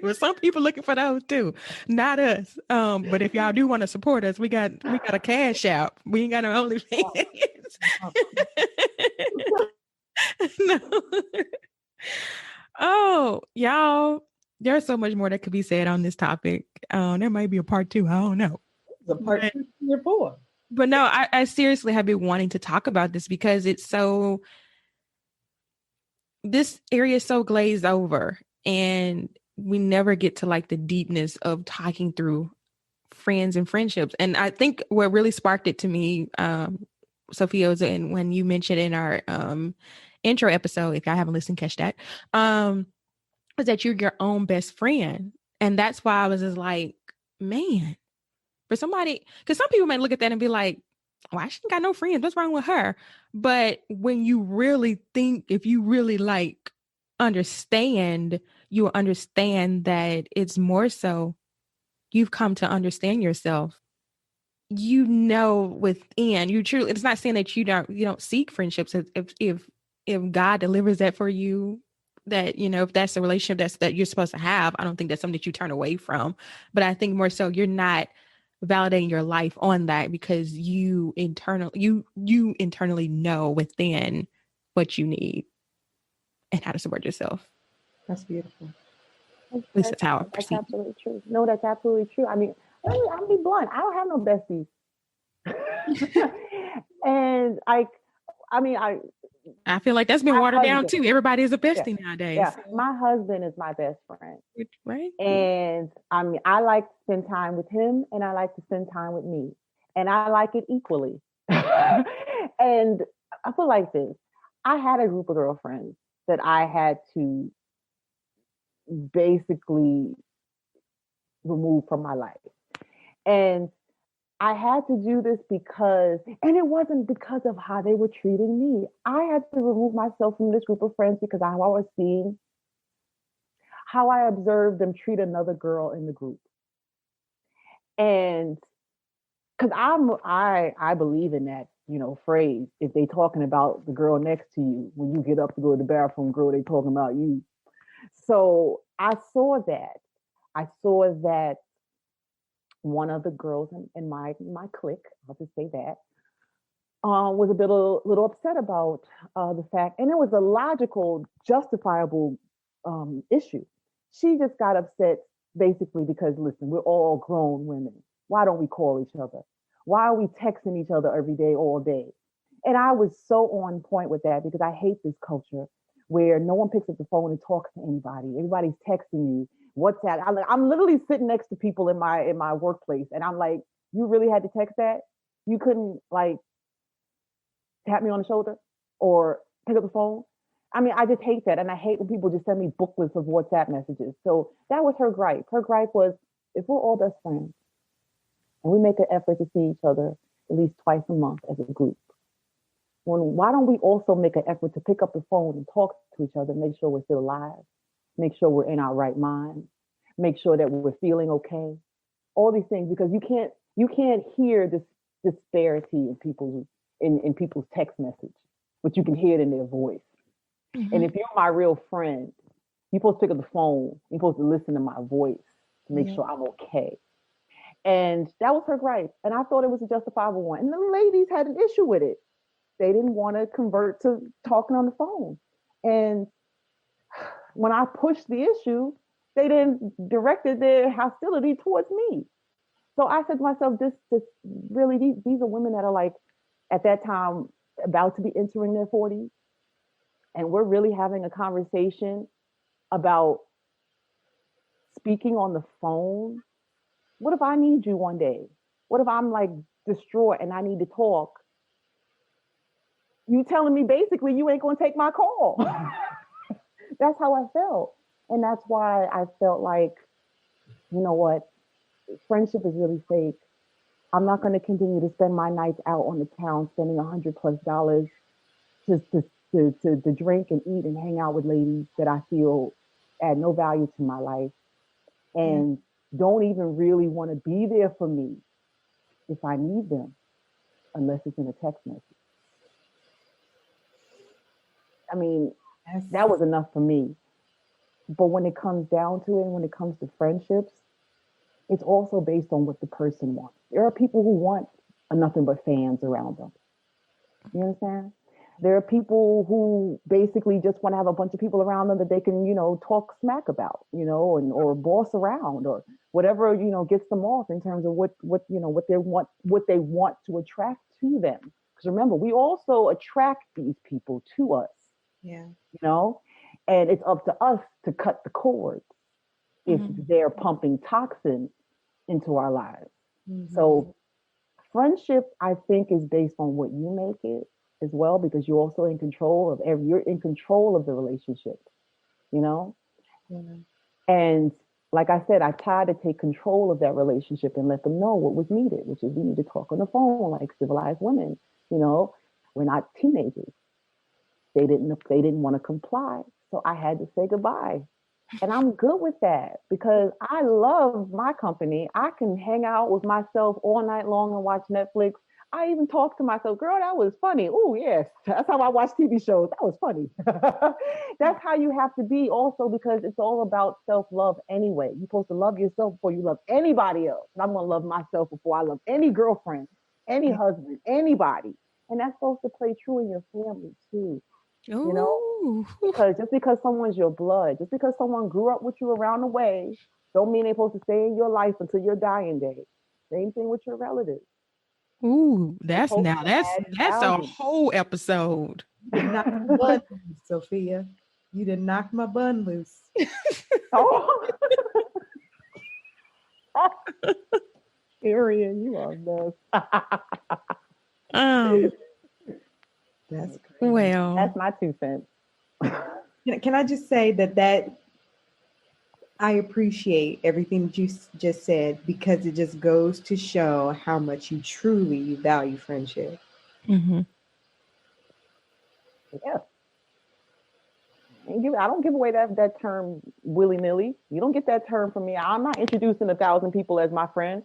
Well, some people looking for those too, not us. But if y'all do want to support us, we got a cash out. We ain't got no OnlyFans. No. Oh, y'all, there's so much more that could be said on this topic. There might be a part 2. I don't know. The part 2 you're for. But no, I seriously have been wanting to talk about this because this area is so glazed over, and we never get to like the deepness of talking through friends and friendships. And I think what really sparked it to me, Sophia, was when you mentioned in our intro episode, if y'all haven't listened, catch that, was that you're your own best friend. And that's why I was just like, man, for somebody, because some people might look at that and be like, why she ain't got no friends? What's wrong with her? But when you really think, if you really like understand, you understand that it's more so you've come to understand yourself. You know, within you truly, it's not saying that you don't seek friendships. If God delivers that for you, that, you know, if that's a relationship that you're supposed to have, I don't think that's something that you turn away from. But I think more so you're not validating your life on that because you internally know within what you need and how to support yourself. That's beautiful. At least that's how I perceive. That's absolutely true. No, that's absolutely true. I mean, I'll be blunt. I don't have no besties. And I feel like that's been watered down too. Everybody is a bestie nowadays. Yeah, my husband is my best friend. Right. And I mean, I like to spend time with him and I like to spend time with me. And I like it equally. And I feel like this. I had a group of girlfriends that I had to basically remove from my life. And I had to do this and it wasn't because of how they were treating me. I had to remove myself from this group of friends because I was seeing how I observed them treat another girl in the group. And because I believe in that, you know, phrase, if they talking about the girl next to you, when you get up to go to the bathroom, girl, they talking about you. So I saw that one of the girls in my clique, I'll just say that, was a little upset about the fact, and it was a logical, justifiable issue. She just got upset basically because, listen, we're all grown women. Why don't we call each other? Why are we texting each other every day, all day? And I was so on point with that because I hate this culture where no one picks up the phone and talks to anybody. Everybody's texting you. WhatsApp. I'm literally sitting next to people in my workplace, and I'm like, you really had to text that? You couldn't like tap me on the shoulder or pick up the phone? I mean, I just hate that. And I hate when people just send me booklets of WhatsApp messages. So that was her gripe. Her gripe was, if we're all best friends and we make an effort to see each other at least twice a month as a group, why don't we also make an effort to pick up the phone and talk to each other, make sure we're still alive, make sure we're in our right mind, make sure that we're feeling okay, all these things, because you can't hear this disparity in people's text message, but you can hear it in their voice. Mhm. And if you're my real friend, you're supposed to pick up the phone, you're supposed to listen to my voice to make sure I'm okay. And that was her gripe. And I thought it was a justifiable one. And the ladies had an issue with it. They didn't want to convert to talking on the phone. And when I pushed the issue, they then directed their hostility towards me. So I said to myself, this really, these are women that are like, at that time, about to be entering their 40s. And we're really having a conversation about speaking on the phone. What if I need you one day? What if I'm like distraught and I need to talk? You telling me basically you ain't gonna take my call. That's how I felt. And that's why I felt like, you know what, friendship is really fake. I'm not gonna continue to spend my nights out on the town spending $100+ just to drink and eat and hang out with ladies that I feel add no value to my life and don't even really want to be there for me if I need them, unless it's in a text message. I mean, that was enough for me. But when it comes down to it, and when it comes to friendships, it's also based on what the person wants. There are people who want nothing but fans around them. You understand? There are people who basically just want to have a bunch of people around them that they can, talk smack about, or boss around or whatever, gets them off in terms of what they want to attract to them. Because remember, we also attract these people to us. Yeah. And it's up to us to cut the cords if they're pumping toxin into our lives. Mm-hmm. So friendship, I think, is based on what you make it as well, because you're also in control of you're in control of the relationship, And like I said, I tried to take control of that relationship and let them know what was needed, which is we need to talk on the phone like civilized women. We're not teenagers. They didn't want to comply, so I had to say goodbye. And I'm good with that because I love my company. I can hang out with myself all night long and watch Netflix. I even talk to myself, girl, that was funny. Oh, yes. That's how I watch TV shows. That was funny. That's how you have to be also, because it's all about self-love anyway. You're supposed to love yourself before you love anybody else. And I'm going to love myself before I love any girlfriend, any husband, anybody. And that's supposed to play true in your family too. Because just because someone's your blood, just because someone grew up with you around the way, don't mean they're supposed to stay in your life until your dying day. Same thing with your relatives. Ooh, that's a whole episode. You did knock my bun loose, Sophia. You did knock my bun loose. Oh, Arian, you are best. That's crazy. Well, that's my 2 cents. Can I just say that I appreciate everything that you just said, because it just goes to show how much you truly value friendship. Mm-hmm. Yeah. I don't give away that term willy-nilly. You don't get that term from me. I'm not introducing 1,000 people as my friend.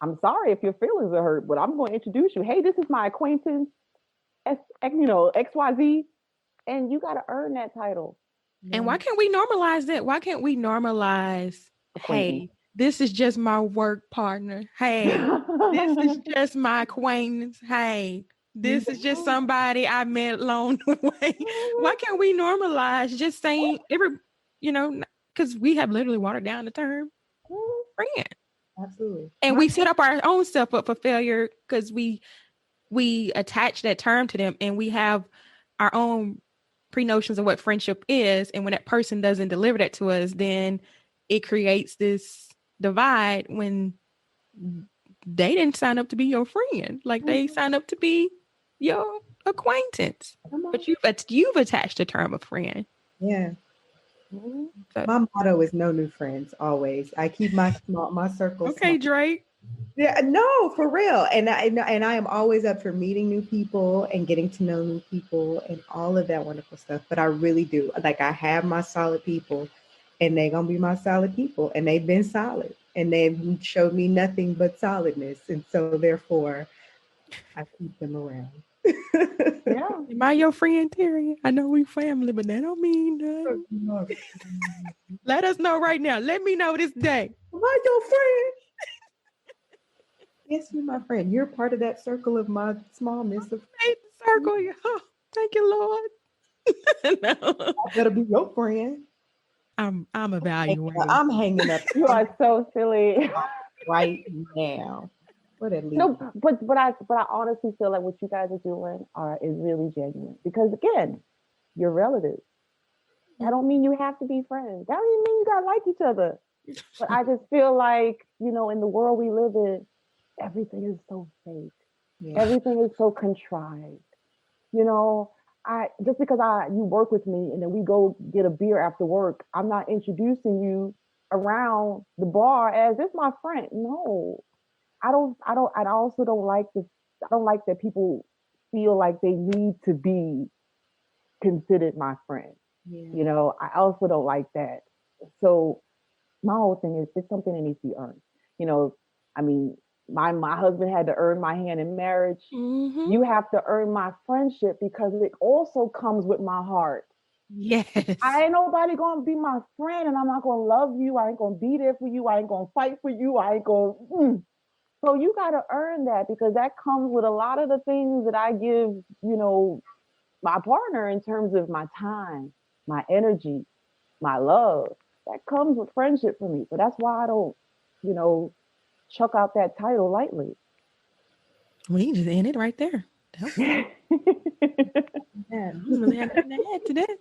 I'm sorry if your feelings are hurt, but I'm going to introduce you. Hey, this is my acquaintance, XYZ, and you got to earn that title. And why can't we normalize that? Why can't we normalize, hey, this is just my work partner. Hey, this is just my acquaintance. Hey, this is just somebody I met along the way. Why can't we normalize just saying because we have literally watered down the term friend. Absolutely. And we set up our own stuff up for failure because we attach that term to them, and we have our own pre-notions of what friendship is. And when that person doesn't deliver that to us, then it creates this divide when they didn't sign up to be your friend. Like they signed up to be your acquaintance. Come on. But you've attached a term of friend. Yeah. So, My motto is no new friends. Always, I keep my circle okay, small. Drake. Yeah, no, for real. And I am always up for meeting new people and getting to know new people and all of that wonderful stuff. But I really do. Like, I have my solid people, and they're gonna be my solid people, and they've been solid, and they've showed me nothing but solidness, and so therefore, I keep them around. Yeah. Am I your friend, Terry? I know we family, but that don't mean nothing. Let us know right now. Let me know this day. Am I your friend? Yes, you're my friend. You're part of that circle of my smallness. Hey, circle. Oh, thank you, Lord. No, I better be your friend. I'm evaluating. I'm hanging up You are so silly. right now. What at least? No, but I honestly feel like what you guys are doing is really genuine, because again, you're relatives. That don't mean you have to be friends. That don't even mean you gotta like each other. But I just feel like, in the world we live in, everything is so fake. Yeah. Everything is so contrived. Just because you work with me and then we go get a beer after work, I'm not introducing you around the bar as this my friend. No. I also don't like this. I don't like that people feel like they need to be considered my friend. Yeah. I also don't like that. So my whole thing is, it's something that needs to be earned. I mean, my husband had to earn my hand in marriage. Mm-hmm. You have to earn my friendship, because it also comes with my heart. Yes. I ain't nobody gonna be my friend, and I'm not gonna love you. I ain't gonna be there for you. I ain't gonna fight for you. I ain't gonna. So you gotta earn that, because that comes with a lot of the things that I give, my partner, in terms of my time, my energy, my love. That comes with friendship for me. So that's why I don't, chuck out that title lightly. We just end it right there. Yeah. I don't really have nothing to add to that.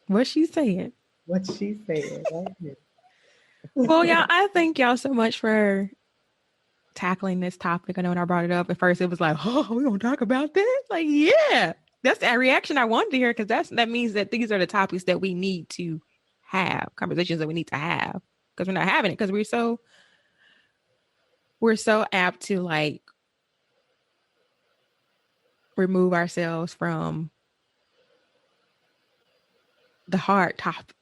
What she said. What she said. Well, y'all, I thank y'all so much for tackling this topic. I know when I brought it up at first, it was like, oh, we're gonna talk about that. Like, yeah, that's that reaction I wanted to hear, because that means that these are the topics that we need to have, conversations that we need to have, because we're not having it, because we're so apt to like remove ourselves from the hard topics.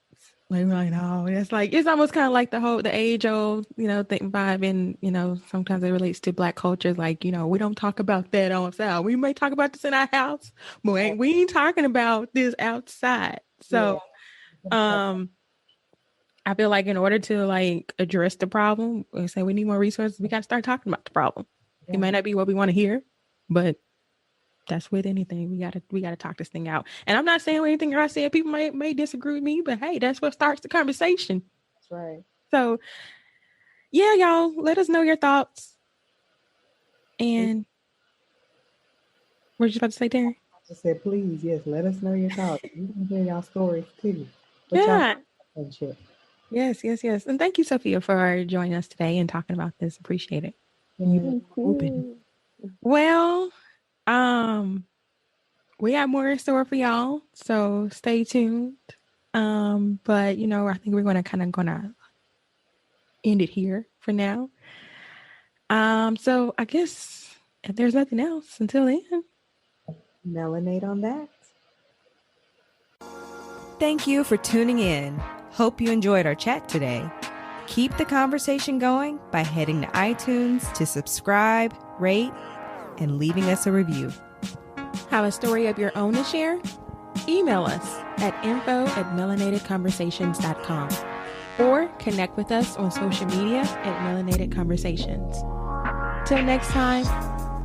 Like, we're like, no, it's almost kind of like the age old, thing vibe. And, sometimes it relates to Black culture. Like, we don't talk about that outside. We may talk about this in our house, but we ain't talking about this outside. So, I feel like in order to like address the problem and say we need more resources, we got to start talking about the problem. Yeah. It might not be what we want to hear, but that's with anything. We gotta talk this thing out. And I'm not saying anything I said people may disagree with me, but hey, that's what starts the conversation. That's right. So yeah, y'all, let us know your thoughts. And what you about to say, Terry? I just said, please, yes, let us know your thoughts. We can hear y'all stories too. Yeah. Yes. And thank you, Sophia, for joining us today and talking about this. Appreciate it. Well, we got more in store for y'all, so stay tuned. But I think we're gonna end it here for now. So I guess if there's nothing else, until then, melanate on that. Thank you for tuning in. Hope you enjoyed our chat today. Keep the conversation going by heading to iTunes to subscribe, rate, and leaving us a review. Have a story of your own to share? Email us at info@melanatedconversations.com or connect with us on social media at Melanated Conversations. Till next time,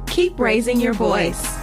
keep raising your voice.